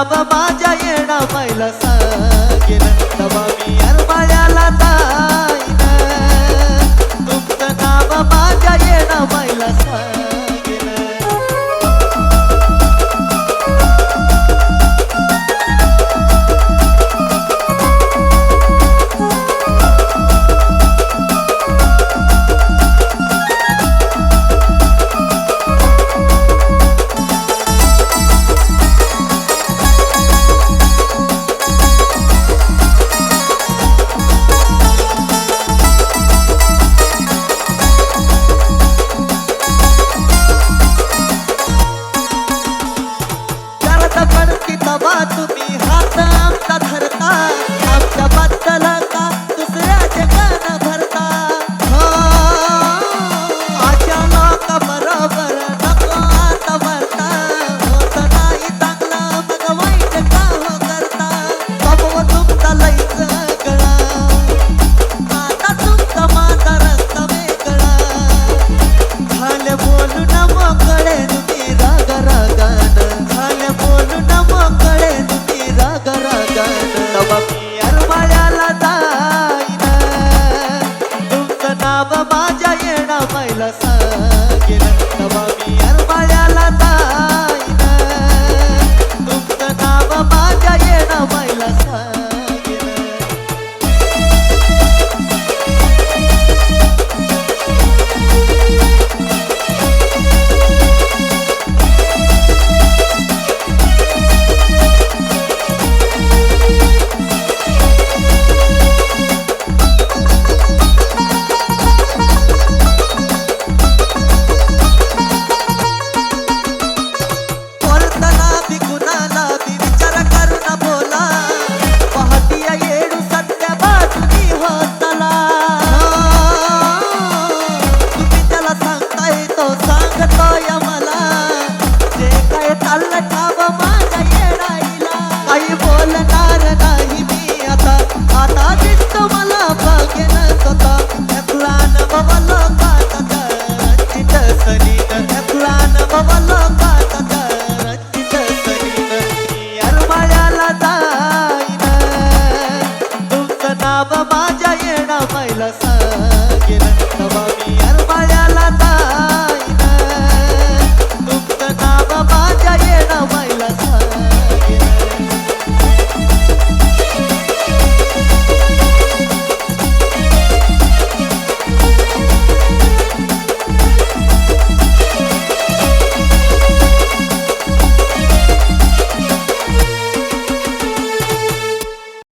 नाव माझ्या येणा पहिला सांगेन तवा मी अरबाळ्याला जाईन तुमचं नाव माझ्या येणा पहिला सांगेन तवा तुम्ही हात आमचा धरता आमच्या बद्दल का दुसऱ्या जगानं भरता हो आजच्या लोक बरोबर नको आता भरता होत नाही चांगलं मग वाईट का हो करता बाबा तुमचा लईच गळा आता तुमचा माझा रस्ता वेगळा झाले बोलून मोकळे तुम्ही राग रागानं झाले बोलून मोकळे तुम्ही राग रागानं तवा मी अरबाळ्याला जाईन तुमचं नाव माझ्या येणा पहिला सांगेन तवा मी अरबाळ्याला जाईन तुमचं नाव माझ्या येणा पहिला सांगेन सांगतोय मला जे काय चाललं ठाव